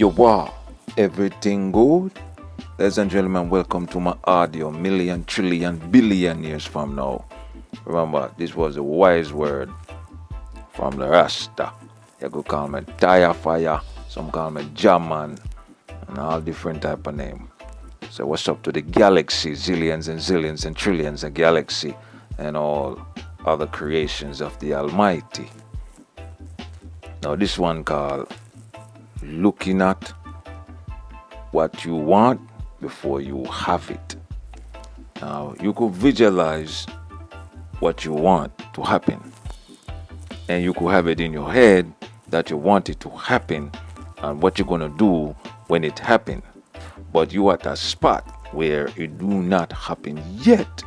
Yo, wow, everything good? Ladies and gentlemen, welcome to my audio million, trillion, billion years from now. Remember, this was a wise word from the Rasta. You could call me Styafiya, some call me Jaman, and all different type of name. So what's up to the galaxy, zillions and zillions and trillions of galaxy and all other creations of the Almighty. Now this one called looking at what you want before you have it. Now you could visualize what you want to happen, and you could have it in your head that you want it to happen and what you're gonna do when it happens. But you at a spot where it do not happen yet,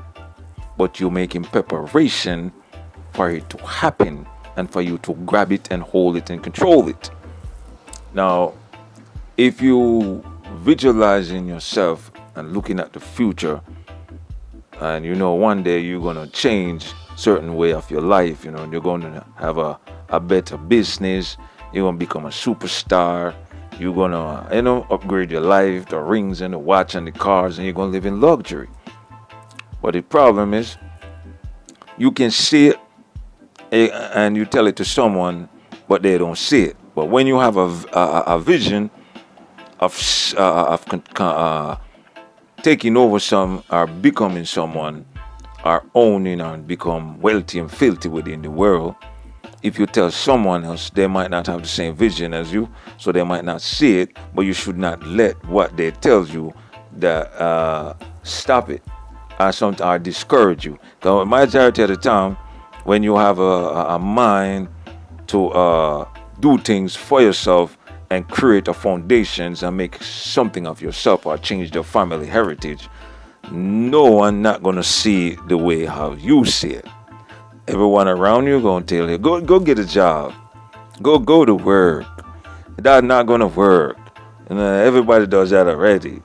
but you're making preparation for it to happen and for you to grab it and hold it and control it. Now, if you visualizing yourself and looking at the future, and you know one day you're gonna change certain way of your life, you're gonna have a better business, you're gonna become a superstar, you're gonna upgrade your life, the rings and the watch and the cars, and you're gonna live in luxury. But the problem is you can see it and you tell it to someone, but they don't see it. But when you have a vision of taking over some or becoming someone or owning and become wealthy and filthy within the world, if you tell someone else, they might not have the same vision as you, so they might not see it, but you should not let what they tell you that stop it or discourage you. Because majority of the time, when you have a mind to do things for yourself and create a foundations and make something of yourself or change the family heritage, no one not gonna see the way how you see it. Everyone around you gonna tell you, go get a job, go to work. That's not gonna work. Everybody does that already. You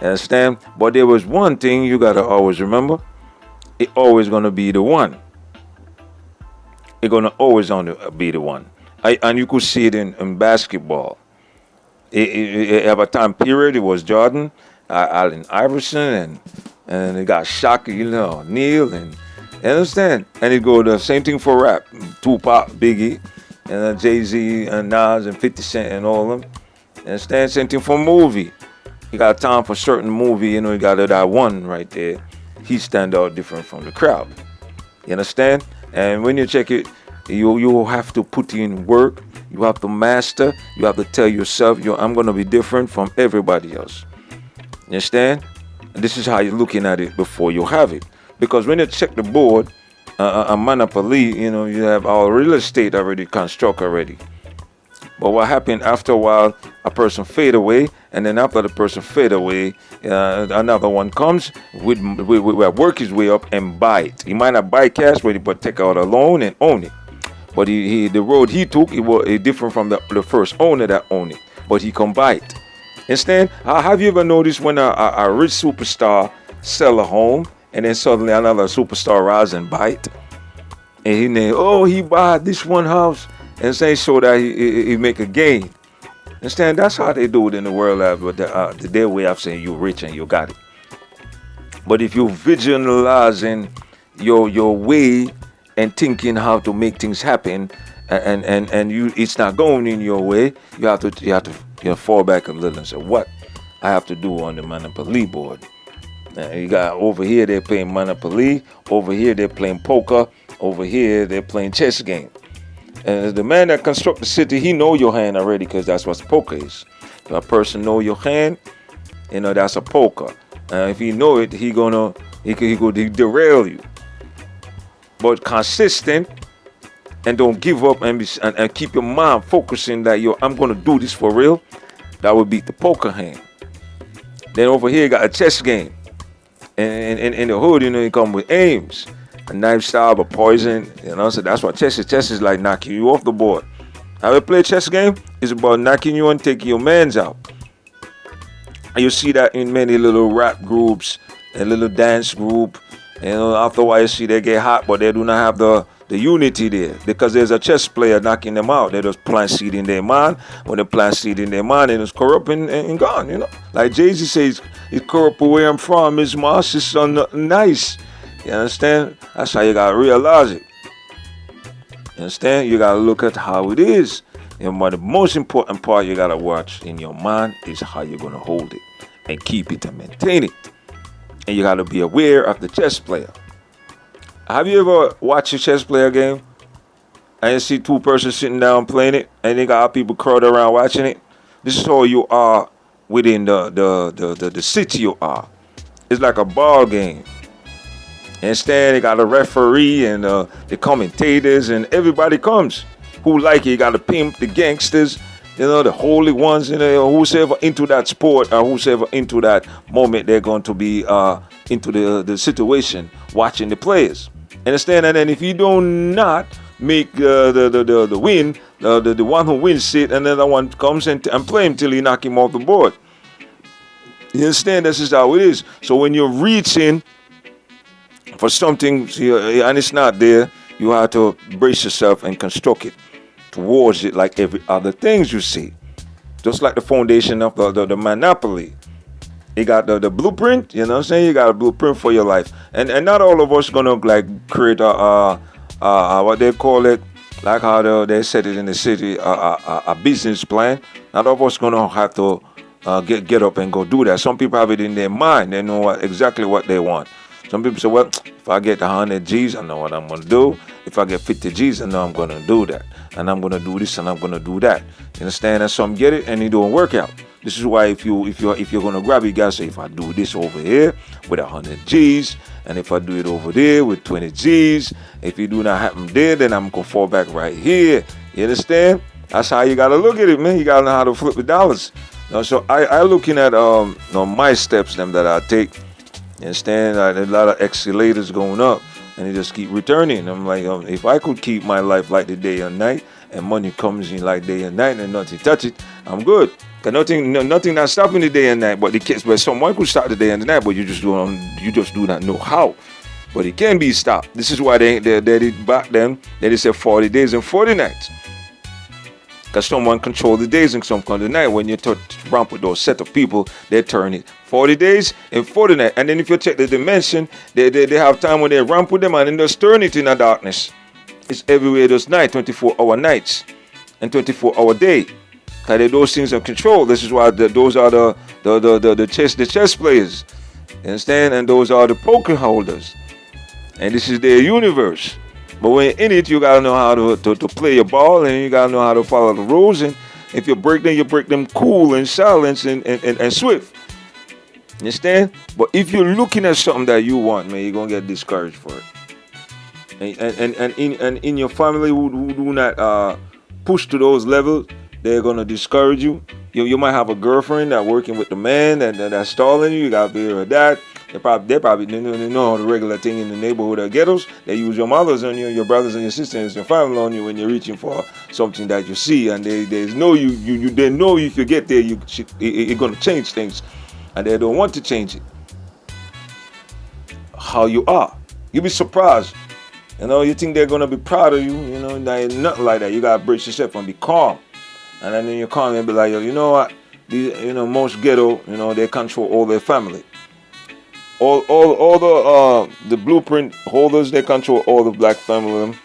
understand? But there was one thing you gotta always remember: it always gonna be the one. It's gonna always be the one. And you could see it in basketball. It have a time period. It was Jordan, Allen Iverson, and it got Shaq, Neil, and you understand. And it go the same thing for rap. Tupac, Biggie, and Jay-Z, and Nas, and 50 Cent, and all of them. You understand? Same thing for movie. You got time for certain movie. You got that one right there. He stand out different from the crowd. You understand? And when you check it, you have to put in work. You have to master. You have to tell yourself, I'm going to be different from everybody else. You understand? And this is how you're looking at it before you have it. Because when you check the board, a monopoly, you have all real estate already construct already. But what happened after a while, a person fade away, and then after the person fade away, another one comes, with work his way up and buy it. He might not buy cash, but take out a loan and own it. But the road he took, it was different from the first owner that owned it. But he can buy it. Instead, have you ever noticed when a rich superstar sell a home, and then suddenly another superstar rise and buy it? And he bought this one house, and say so that he make a gain. Understand? That's how they do it in the world. But their way of saying you're rich and you got it. But if you visualizing your way and thinking how to make things happen, and it's not going in your way, you have to fall back a little and say, what I have to do on the Monopoly board. You got over here they're playing Monopoly, over here they're playing poker, over here they're playing chess game. And the man that construct the city, he know your hand already, because that's what poker is. If a person know your hand, that's a poker. If he know it, he could derail you. But consistent and don't give up and keep your mind focusing that I'm gonna do this for real. That would beat the poker hand. Then over here you got a chess game, and in the hood, it come with aims. A knife stab, a poison, so that's what chess is. Chess is like knocking you off the board. Have you played chess game? It's about knocking you and taking your mans out. And you see that in many little rap groups and little dance group. After a while you see they get hot, but they do not have the the unity there, because there's a chess player knocking them out. They just plant seed in their mind. When they plant seed in their mind, and it's corrupt and gone. Like Jay-Z says, it's corrupt where I'm from. It's Mars, it's nothing nice. You understand? That's how you gotta realize it. You understand? You gotta look at how it is. But the most important part you gotta watch in your mind is how you're gonna hold it and keep it and maintain it. And you gotta be aware of the chess player. Have you ever watched a chess player game and you see two persons sitting down playing it, and they got people crowded around watching it? This is how you are within the city you are. It's like a ball game. Instead, they got a referee and the commentators, and everybody comes who like it. You got the pimp, the gangsters, the holy ones, whosoever into that sport or whosoever into that moment, they're going to be into the situation watching the players. Understand? And then if you do not make the win, the one who wins sit, and then the one comes and play him till you knock him off the board. You understand? This is how it is. So when you're reaching for something and it's not there, you have to brace yourself and construct it towards it like every other things you see. Just like the foundation of the monopoly. You got the blueprint, you know what I'm saying? You got a blueprint for your life. And not all of us gonna like create a what they call it, like how they said it in the city, a business plan. Not all of us gonna have to get up and go do that. Some people have it in their mind. They know exactly what they want. Some people say, well, if I get 100 G's, I know what I'm going to do. If I get 50 G's, I know I'm going to do that. And I'm going to do this and I'm going to do that. You understand? And some get it and it don't work out. This is why if you're going to grab it, you got to say, if I do this over here with 100 G's, and if I do it over there with 20 G's, if it do not happen there, then I'm going to fall back right here. You understand? That's how you got to look at it, man. You got to know how to flip the dollars. So I looking at my steps them that I take. You understand? A lot of escalators going up, and they just keep returning. I'm like, if I could keep my life like the day and night, and money comes in like day and night, and nothing touch it, I'm good. Cause nothing not stopping the day and night. But someone could stop the day and the night, but you just do not know how. But it can be stopped. This is why they did back then. They said 40 days and 40 nights. Because someone control the days and some control the night. When you ramp with those set of people, they turn it 40 days and 40 nights. And then if you check the dimension, they have time when they ramp with them and then just turn it in the darkness. It's everywhere those nights, 24-hour nights and 24-hour day. Because those things are controlled. This is why those are the chess players. You understand? And those are the poker holders. And this is their universe. But when in it, you gotta know how to play your ball, and you gotta know how to follow the rules. And if you break them cool and silent and swift. You understand? But if you're looking at something that you want, man, you're gonna get discouraged for it. And in your family who do not push to those levels, they're gonna discourage you. You might have a girlfriend that working with the man that's stalling you. You gotta be aware of that. They probably know the regular thing in the neighborhood or ghettos. They use your mothers on you, your brothers and your sisters, and your family on you when you're reaching for something that you see. And they know they know if you get there, you're gonna change things, and they don't want to change it. How you are, you'll be surprised. You think they're gonna be proud of you. Nothing like that. You gotta brace yourself and be calm. And then you're calm and be like, you know what? Most ghetto, they control all their family. All the blueprint holders, they control all the black family.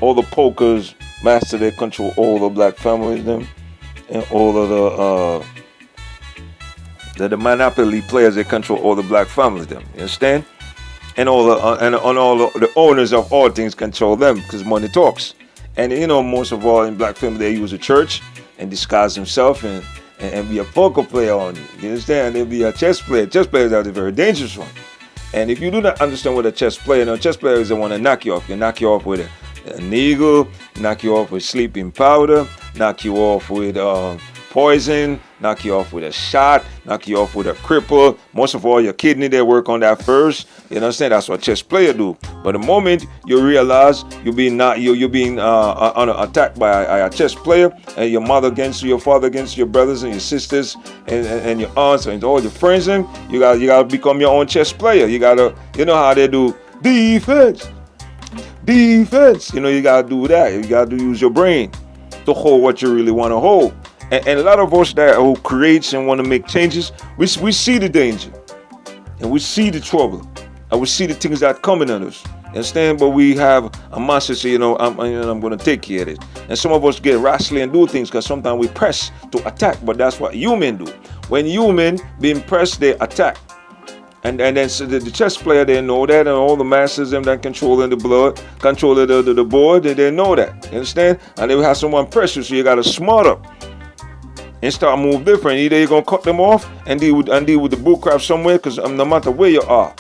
All the pokers master, they control all the black families. Them, and all of the monopoly players, they control all the black families. Them, you understand? And all the owners of all things control them because money talks. And most of all in black family, they use a church and disguise themselves and be a poker player on it. You understand? They'll be a chess player. Chess players are the very dangerous one. And if you do not understand what a chess player is the one that knock you off. They knock you off with a needle, knock you off with sleeping powder, knock you off with poison, knock you off with a shot, knock you off with a cripple. Most of all, your kidney, they work on that first. You understand? That's what chess player do. But the moment you realize you're being attacked by a chess player, and your mother against you, your father against you, your brothers and your sisters, and your aunts and all your friends, you gotta become your own chess player. You know how they do defense. defense. You know, you gotta do that. You gotta use your brain to hold what you really want to hold. And a lot of us that who creates and want to make changes, we see the danger, and we see the trouble, and we see the things that coming at us. Understand? But we have a mindset, say, I'm going to take care of it. And some of us get rashly and do things because sometimes we press to attack, but that's what human do. When human being pressed, they attack. And then so the chess player, they know that, and all the masters, them that controlling the blood, controlling the board, they know that. You understand? And they will have someone press you, so you got to smart up and start move different. Either you're gonna cut them off and deal with the bullcrap somewhere, because no matter where you are,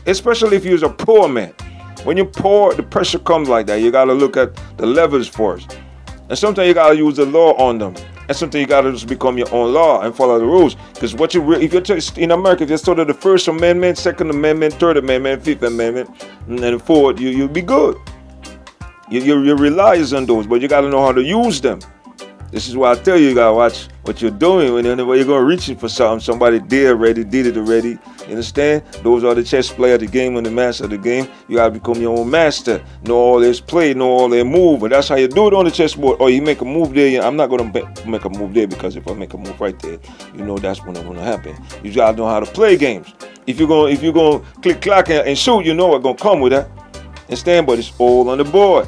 especially if you're a poor man. When you're poor, the pressure comes like that. You gotta look at the levels first, and sometimes you gotta use the law on them, and sometimes you gotta just become your own law and follow the rules. Because if you're just in America, if you study the First Amendment, Second Amendment, Third Amendment, Fifth Amendment, and then Fourth, you'll be good. You rely on those, but you gotta know how to use them. This is why I tell you, you gotta watch what you're doing. Whenever you're gonna reach for something, somebody did it already. You understand? Those are the chess player of the game and the master of the game. You gotta become your own master. Know all their play, know all their move, and that's how you do it on the chessboard. Or you make a move there. I'm not gonna make a move there, because if I make a move right there, you know that's when it's gonna happen. You gotta know how to play games. If you're gonna click clack and shoot, you know what's gonna come with that. Understand? But it's all on the board.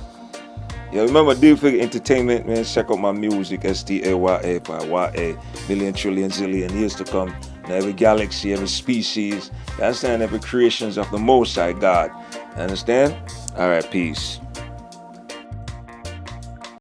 Yeah, remember, Styafiya Entertainment, man. Check out my music, Styafiya, million, trillion, zillion years to come. And every galaxy, every species, you understand? Every creations of the Most High God. Understand? All right, peace.